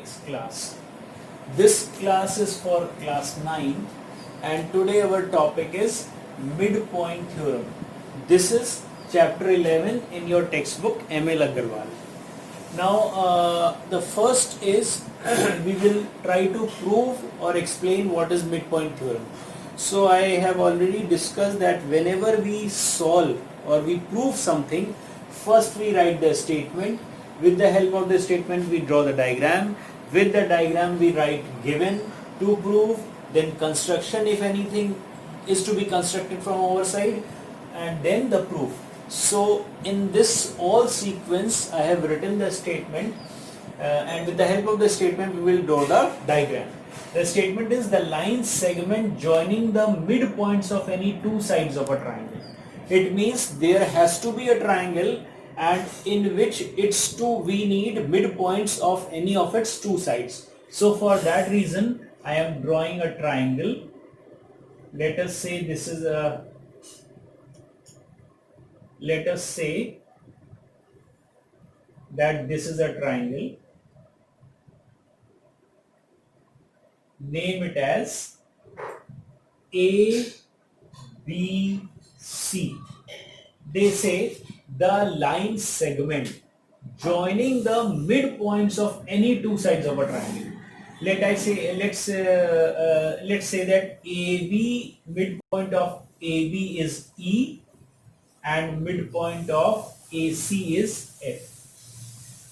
mathematics class. This class is for class 9 and today our topic is midpoint theorem. This is chapter 11 in your textbook ML Agarwal. Now the first is we will try to prove or explain what is midpoint theorem. So I have already discussed that whenever we solve or we prove something, first we write the statement. With the help of the statement we draw the diagram. With the diagram we write given to prove, then construction if anything is to be constructed from our side, and then the proof. So in this all sequence I have written the statement and with the help of the statement we will draw the diagram. The statement is the line segment joining the midpoints of any two sides of a triangle. It means there has to be a triangle and in which its two we need midpoints of any of its two sides. So for that reason I am drawing a triangle. Let us say this is a let us say that this is a triangle. Name it as ABC. They say the line segment joining the midpoints of any two sides of a triangle. Let's say that AB, midpoint of AB is E and midpoint of AC is F.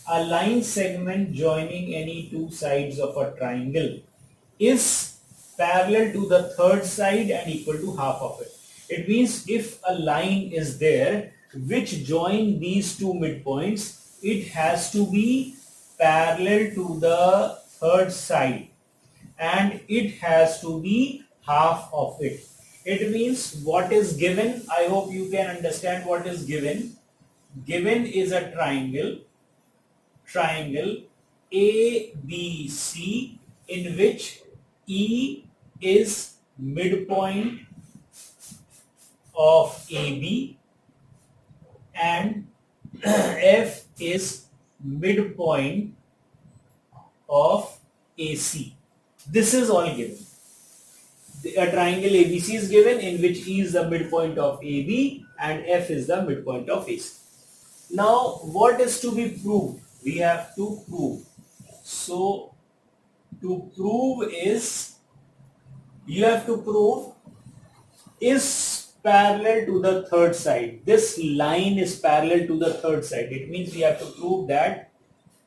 A line segment joining any two sides of a triangle is parallel to the third side and equal to half of it. It means if a line is there which join these two midpoints, it has to be parallel to the third side and it has to be half of it. It means what is given, I hope you can understand what is given. Given is a triangle ABC in which E is midpoint of AB and F is midpoint of AC. This is all given. A triangle ABC is given in which E is the midpoint of AB and F is the midpoint of AC. Now what is to be proved? We have to prove. So to prove is, you have to prove is parallel to the third side. This line is parallel to the third side. It means we have to prove that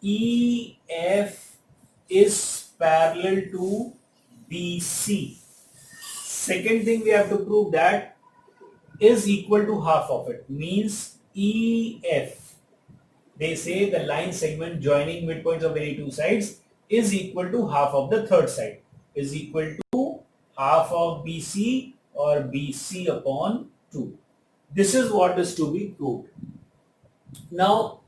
EF is parallel to BC. Second thing we have to prove that is equal to half of it. Means EF, they say the line segment joining midpoints of any two sides is equal to half of the third side, is equal to half of BC or BC upon 2. This is what is to be proved. Now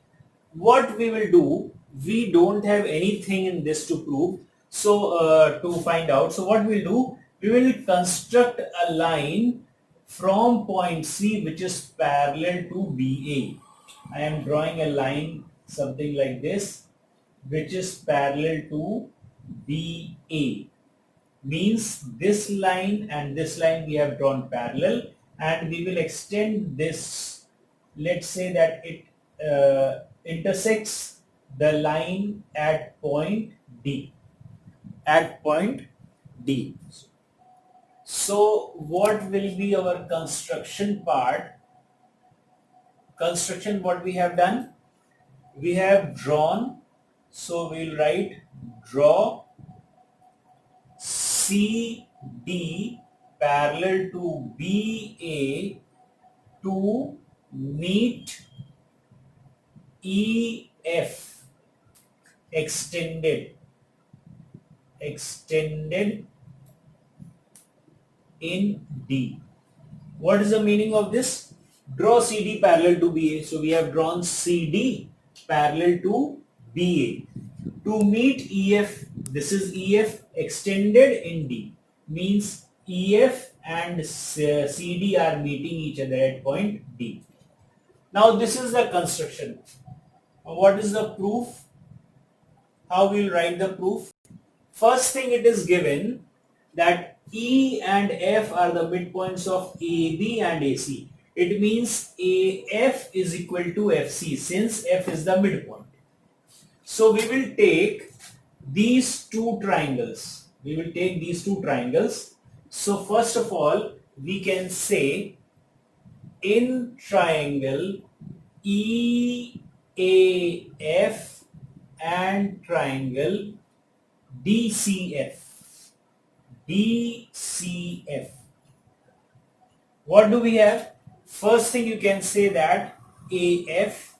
what we will do, we don't have anything in this to prove, so to find out, so what we'll do, we will construct a line from point C which is parallel to BA. I am drawing a line something like this which is parallel to BA. Means this line and this line we have drawn parallel and we will extend this. Let's say that it intersects the line at point D. At point D. So what will be our construction part? Construction, what we have done? We have drawn, so we will write draw CD parallel to BA to meet EF extended in D. What is the meaning of this? Draw CD parallel to BA. So we have drawn CD parallel to BA. To meet EF, this is EF extended in D. Means EF and CD are meeting each other at point D. Now this is the construction. What is the proof? How we will write the proof? First thing, it is given that E and F are the midpoints of AB and AC. It means AF is equal to FC since F is the midpoint. So we will take these two triangles. So first of all, we can say in triangle EAF and triangle DCF. What do we have? First thing, you can say that AF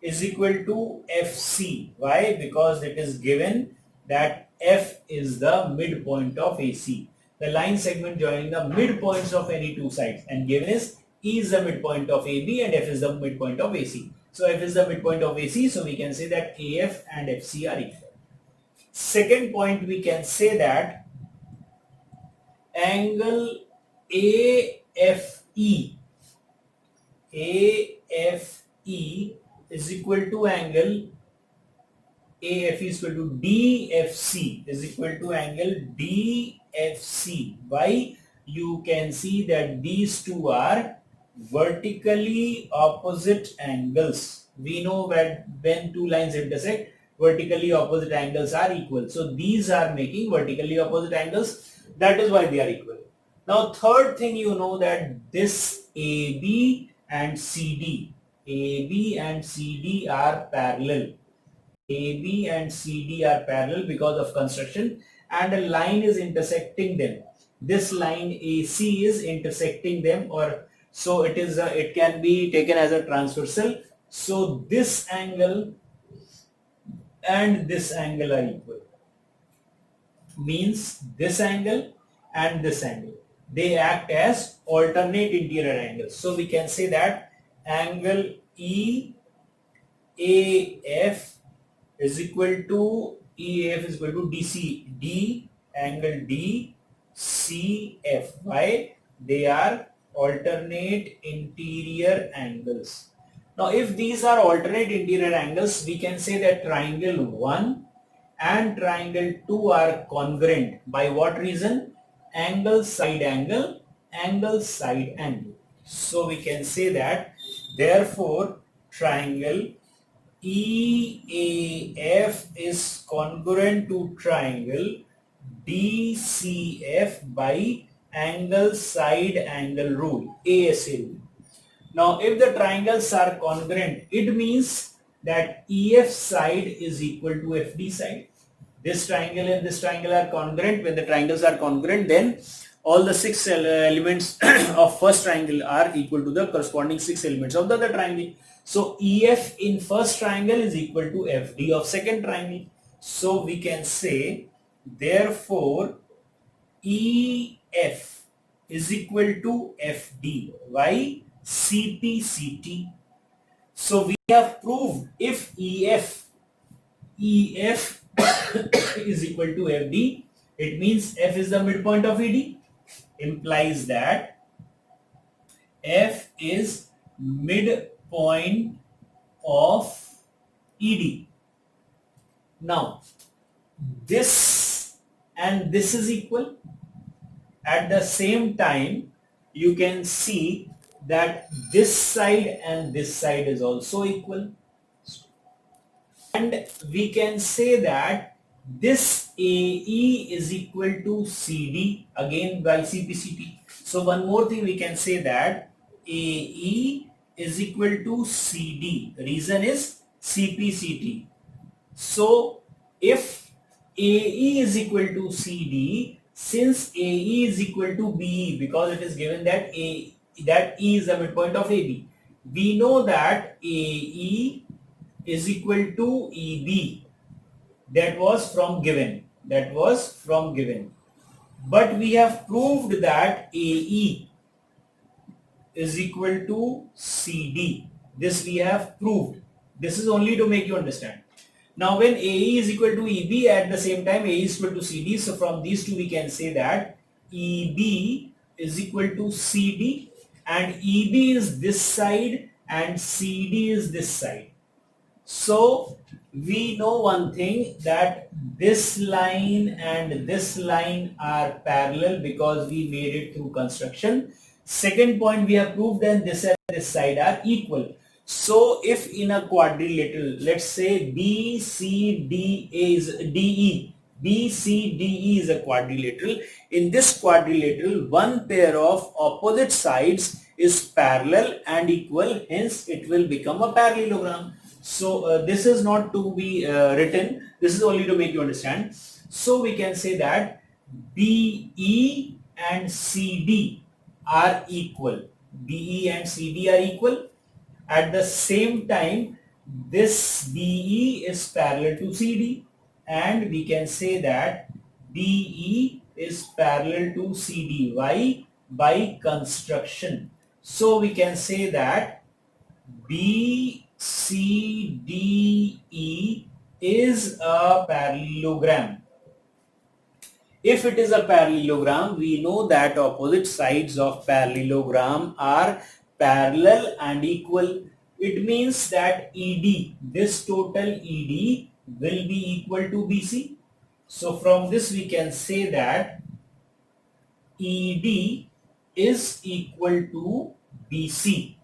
is equal to FC. Why? Because it is given that F is the midpoint of AC. The line segment joining the midpoints of any two sides, and given is E is the midpoint of AB and F is the midpoint of AC. So F is the midpoint of AC, so we can say that AF and FC are equal. Second point, we can say that angle AFE is equal to angle AFE is equal to DFC is equal to angle DFC. Why? You can see that these two are vertically opposite angles. We know that when two lines intersect, vertically opposite angles are equal. So these are making vertically opposite angles. That is why they are equal. Now third thing, you know that this AB and CD are parallel. AB and CD are parallel because of construction, and a line is intersecting them. This line AC is intersecting them, or so it is. It can be taken as a transversal. So this angle and this angle are equal. Means this angle and this angle, they act as alternate interior angles. So we can say that angle EAF is equal to D angle DCF. Why? They are alternate interior angles. Now if these are alternate interior angles, we can say that triangle 1 and triangle 2 are congruent. By what reason? Angle side angle, angle side angle. So we can say that therefore triangle EAF is congruent to triangle DCF by angle side angle rule, ASA rule. Now if the triangles are congruent, it means that EF side is equal to FD side. This triangle and this triangle are congruent. When the triangles are congruent, then all the six elements of first triangle are equal to the corresponding six elements of the other triangle. So EF in first triangle is equal to FD of second triangle. So we can say therefore EF is equal to FD. Why? CP/CT. So we have proved if EF is equal to FD, it means F is the midpoint of ED, implies that F is midpoint of ED. Now this and this is equal. At the same time, you can see that this side and this side is also equal. And we can say that this AE is equal to CD, again by CP/CT. So one more thing, we can say that AE is equal to CD. Reason is CP/CT. So if AE is equal to CD, since AE is equal to BE, because it is given that E is the midpoint of AB, we know that AE is equal to EB. That was from given. But we have proved that AE is equal to CD. This we have proved. This is only to make you understand. Now when AE is equal to EB, at the same time AE is equal to CD. So from these two we can say that EB is equal to CD, and EB is this side and CD is this side. So we know one thing, that this line and this line are parallel because we made it through construction. Second point, we have proved that this and this side are equal. So if in a quadrilateral, let's say BCDA is DE, BCDE is a quadrilateral. In this quadrilateral, one pair of opposite sides is parallel and equal, hence it will become a parallelogram. So this is not to be written, this is only to make you understand. So we can say that BE and CD are equal. BE and CD are equal. At the same time, this BE is parallel to CD, and we can say that BE is parallel to CD. Why? By construction. So we can say that BCDE is a parallelogram. If it is a parallelogram, we know that opposite sides of parallelogram are parallel and equal. It means that ED, this total ED will be equal to BC. So from this we can say that ED is equal to BC,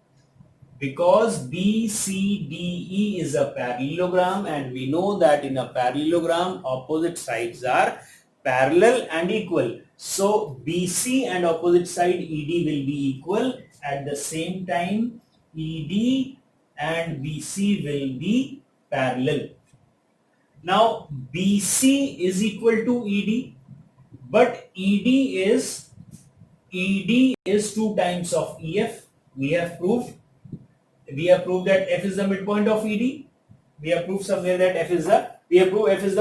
because BCDE is a parallelogram, and we know that in a parallelogram opposite sides are parallel and equal. So BC and opposite side ED will be equal. At the same time, ED and BC will be parallel. Now BC is equal to ED, but ED is 2 times of EF. We have proved that F is the midpoint of ED. We have proved somewhere that F is the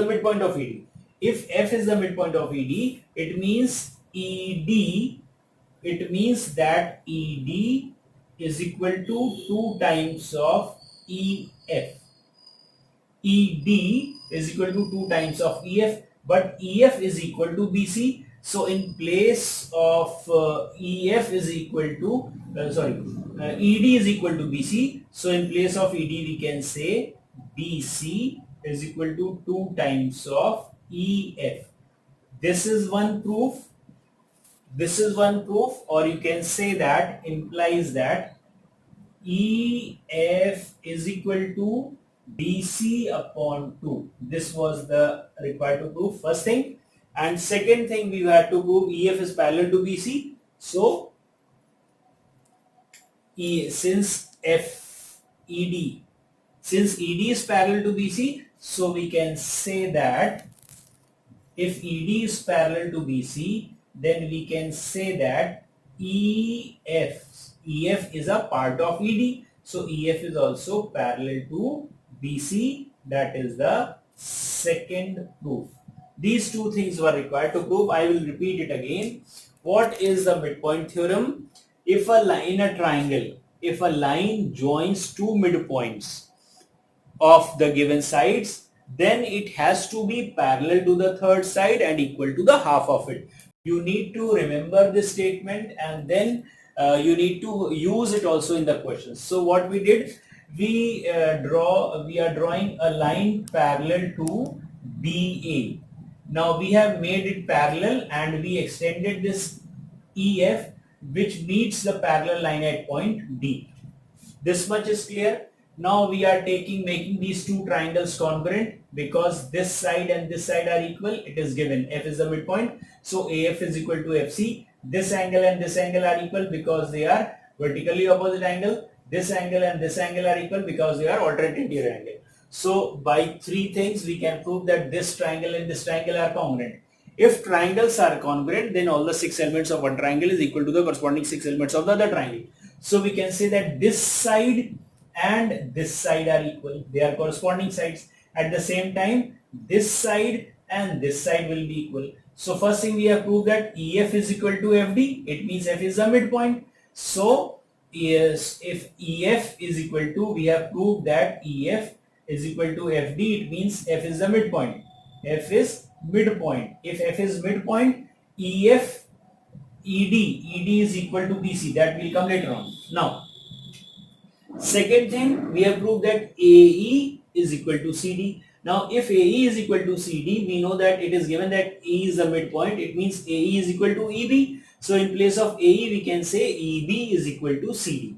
midpoint of ED. If F is the midpoint of ED, it means that ED is equal to 2 times of EF. ED is equal to 2 times of EF, but EF is equal to BC. So in place of EF is equal to, ED is equal to BC. So in place of ED we can say BC is equal to 2 times of EF. This is one proof. Or you can say that implies that EF is equal to BC upon 2. This was the required to prove, first thing. And second thing, we had to prove EF is parallel to BC. So since ED is parallel to BC, so we can say that if ED is parallel to BC, then we can say that EF is a part of ED. So EF is also parallel to BC. That is the second proof. These two things were required to prove. I will repeat it again. What is the midpoint theorem? If a line in a triangle, if a line joins two midpoints of the given sides, then it has to be parallel to the third side and equal to the half of it. You need to remember this statement, and then you need to use it also in the questions. So what we did, we are drawing a line parallel to BA. Now we have made it parallel and we extended this EF, which meets the parallel line at point D. This much is clear. Now we are making these two triangles congruent, because this side and this side are equal. It is given F is the midpoint, so AF is equal to FC. This angle and this angle are equal because they are vertically opposite angle. This angle and this angle are equal because they are alternate interior angle. So by three things we can prove that this triangle and this triangle are congruent. If triangles are congruent, then all the 6 elements of one triangle is equal to the corresponding 6 elements of the other triangle. So we can say that this side and this side are equal. They are corresponding sides. At the same time, this side and this side will be equal. So first thing, we have proved that EF is equal to FD. It means F is the midpoint. So yes, if EF is equal to, we have proved that EF is equal to FD. It means F is the midpoint. F is midpoint. If F is midpoint, ED is equal to BC. That will come later on. Now, second thing, we have proved that AE is equal to CD. Now if AE is equal to CD, we know that it is given that E is the midpoint. It means AE is equal to EB. So in place of AE, we can say EB is equal to CD.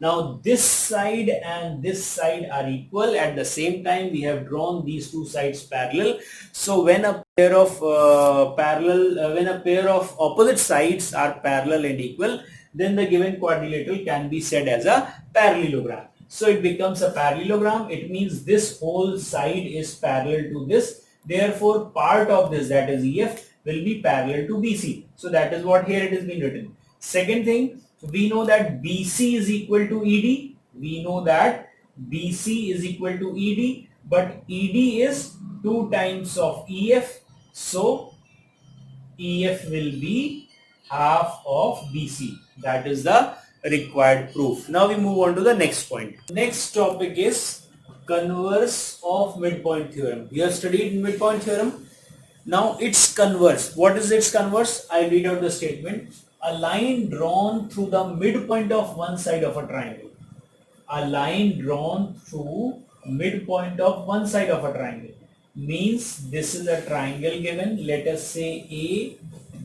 Now this side and this side are equal. At the same time, we have drawn these two sides parallel. So when a pair of when a pair of opposite sides are parallel and equal, then the given quadrilateral can be said as a parallelogram. So it becomes a parallelogram. It means this whole side is parallel to this. Therefore, part of this, that is EF, will be parallel to BC. So that is what here it has been written. Second thing, we know that BC is equal to ED. We know that BC is equal to ED, but ED is 2 times of EF. So EF will be half of BC. That is the required proof. Now we move on to the next point. Next topic is converse of midpoint theorem. We have studied midpoint theorem. Now its converse. What is its converse? I read out the statement. A line drawn through the midpoint of one side of a triangle. A line drawn through midpoint of one side of a triangle means this is a triangle given. Let us say A,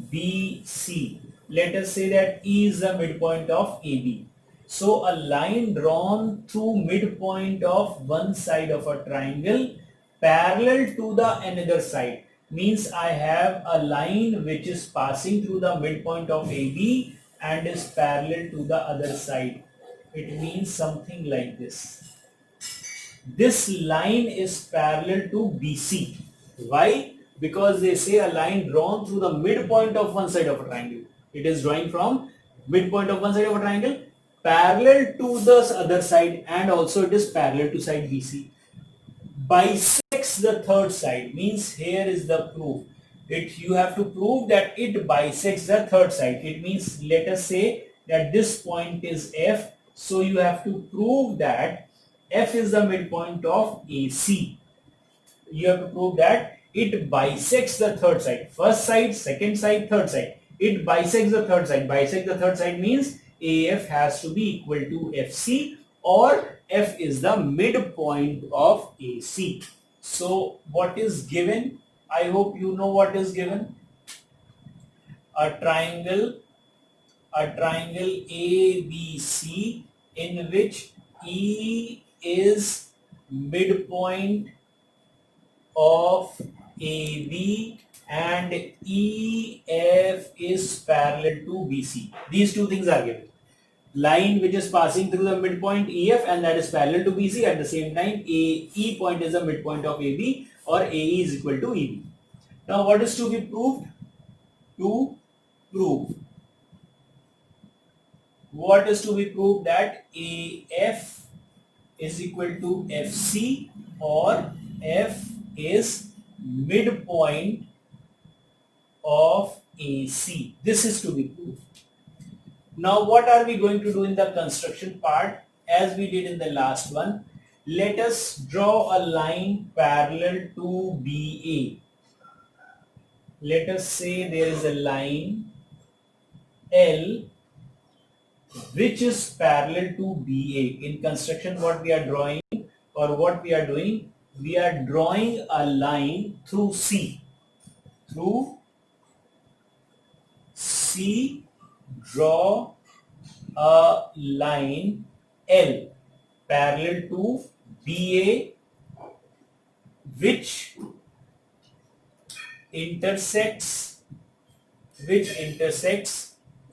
B, C. Let us say that E is the midpoint of AB. So a line drawn through midpoint of one side of a triangle parallel to the another side means I have a line which is passing through the midpoint of AB and is parallel to the other side. It means something like this. This line is parallel to BC. Why? Because they say a line drawn through the midpoint of one side of a triangle. It is drawing from midpoint of one side of a triangle parallel to the other side, and also it is parallel to side BC. Bisects the third side means here is the proof. You have to prove that it bisects the third side. It means let us say that this point is F. So you have to prove that F is the midpoint of AC. You have to prove that it bisects the third side. First side, second side, third side. It bisects the third side. Bisect the third side means AF has to be equal to FC, or F is the midpoint of AC. So what is given? I hope you know what is given. A triangle ABC in which E is midpoint of AB and EF is parallel to BC. These two things are given. Line which is passing through the midpoint EF and that is parallel to BC. At the same time, E point is the midpoint of AB, or AE is equal to EB. Now what is to be proved? To prove. What is to be proved? That AF is equal to FC, or F is midpoint of AC. This is to be proved. Now what are we going to do in the construction part? As we did in the last one, let us draw a line parallel to BA. Let us say there is a line L which is parallel to BA. In construction, what we are drawing, or what we are doing, we are drawing a line through C. Through C, draw a line L parallel to BA which intersects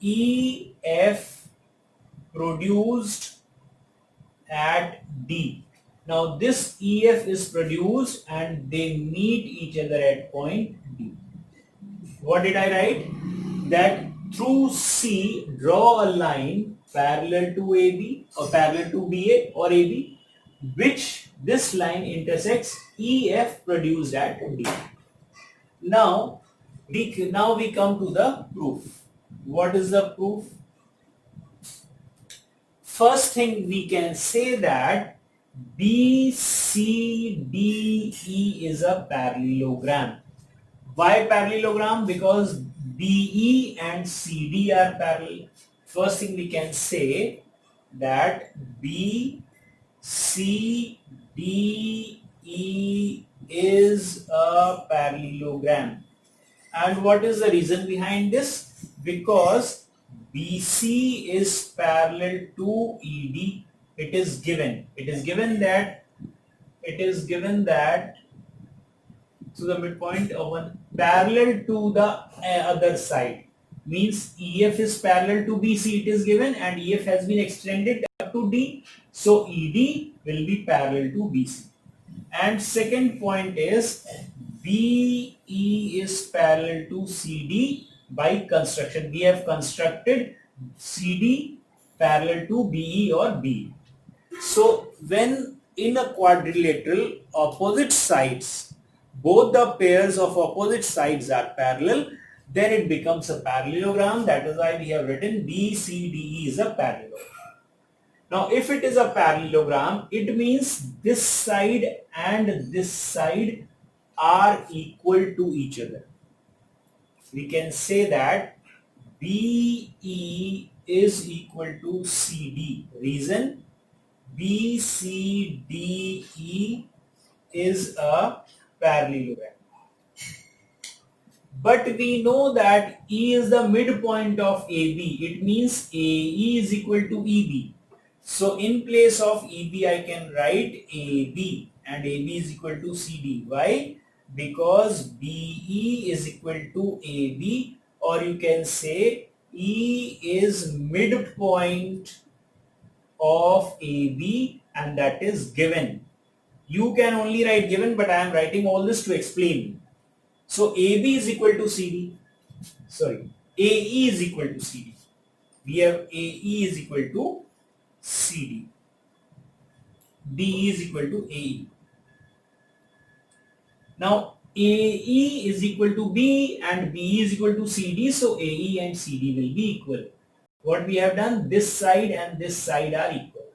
EF produced at D. Now this EF is produced and they meet each other at point D. What did I write? That through C, draw a line parallel to AB, or parallel to BA or AB, which this line intersects EF produced at D. Now we come to the proof. What is the proof? First thing, we can say that BCDE is a parallelogram. Why parallelogram? Because BE and CD are parallel. First thing we can say that BCDE E is a parallelogram. And what is the reason behind this? Because BC is parallel to ED. It is given. It is given that to the midpoint of one parallel to the other side. Means EF is parallel to BC. It is given, and EF has been extended up to D. So ED will be parallel to BC. And second point is BE is parallel to CD by construction. We have constructed CD parallel to BE or BE. So when in a quadrilateral opposite sides, both the pairs of opposite sides are parallel, then it becomes a parallelogram. That is why we have written BCDE is a parallelogram. Now, if it is a parallelogram, it means this side and this side are equal to each other. We can say that BE is equal to CD. Reason? BCDE is a parallelogram. But we know that E is the midpoint of AB. It means AE is equal to EB. So in place of EB, I can write AB, and AB is equal to CD. Why? Because BE is equal to AB, or you can say E is midpoint of AB, and that is given. You can only write given, but I am writing all this to explain. So AB is equal to CD. Sorry, AE is equal to CD. We have AE is equal to CD. BE is equal to AE. Now AE is equal to B and BE is equal to CD. So AE and CD will be equal. What we have done, this side and this side are equal.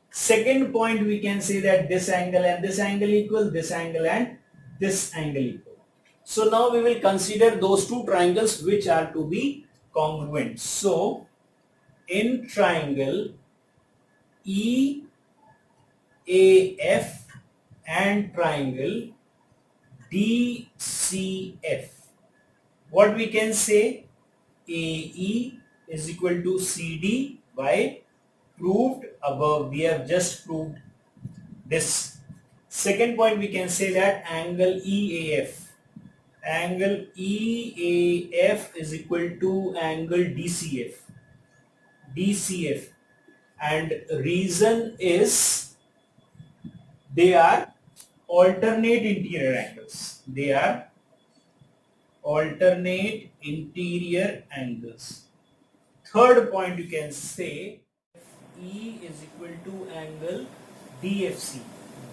Second point, we can say that this angle and this angle equal, this angle and this angle equal. So now we will consider those two triangles which are to be congruent. So in triangle EAF and triangle DCF, what we can say, AE is equal to CD by proved above. We have just proved this. Second point, we can say that angle EAF is equal to angle DCF, and reason is they are alternate interior angles. They are alternate interior angles. Third point, you can say E is equal to angle DFC.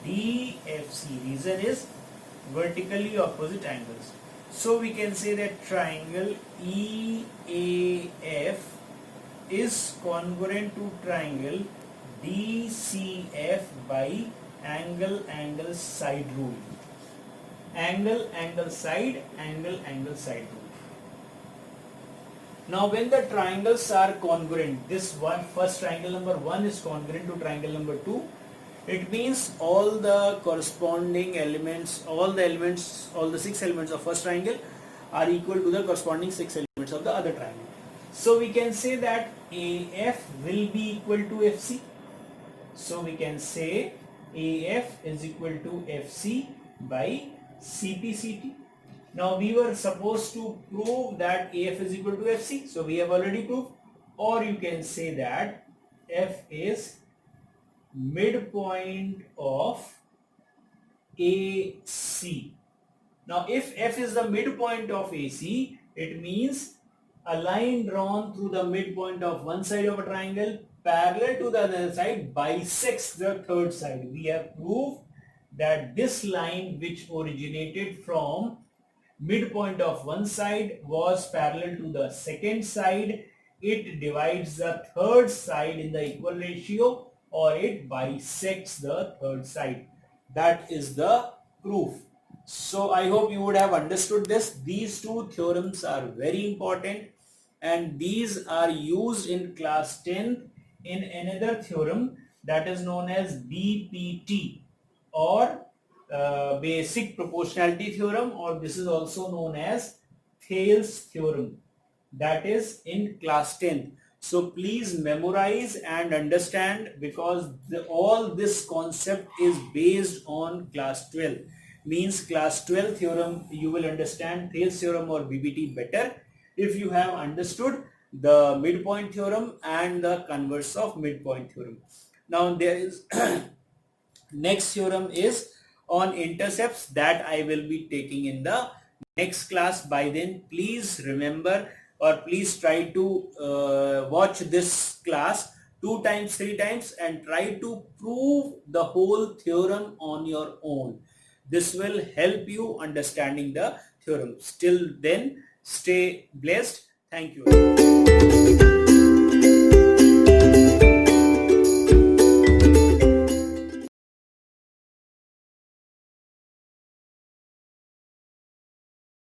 Reason is vertically opposite angles. So we can say that triangle EAF is congruent to triangle DCF by angle side rule. Angle side rule. Now when the triangles are congruent, this one, first triangle number 1 is congruent to triangle number 2, it means all the corresponding elements, all the 6 elements of first triangle are equal to the corresponding 6 elements of the other triangle. So we can say that AF will be equal to FC. So we can say AF is equal to FC by CT. Now we were supposed to prove that AF is equal to FC. So we have already proved. Or you can say that F is midpoint of AC. Now if F is the midpoint of AC, it means a line drawn through the midpoint of one side of a triangle parallel to the other side bisects the third side. We have proved that this line which originated from midpoint of one side was parallel to the second side. It divides the third side in the equal ratio, or it bisects the third side. That is the proof. So I hope you would have understood this. These two theorems are very important, and these are used in class 10 in another theorem that is known as BPT, or basic proportionality theorem, or this is also known as Thales theorem, that is in class 10. So please memorize and understand, because all this concept is based on class 12. Means class 12 theorem you will understand Thales theorem or BBT better if you have understood the midpoint theorem and the converse of midpoint theorem. Now there is next theorem is on intercepts, that I will be taking in the next class. By then please remember, or please try to watch this class 2 times 3 times and try to prove the whole theorem on your own. This will help you understanding the theorem. Till then, stay blessed. Thank you.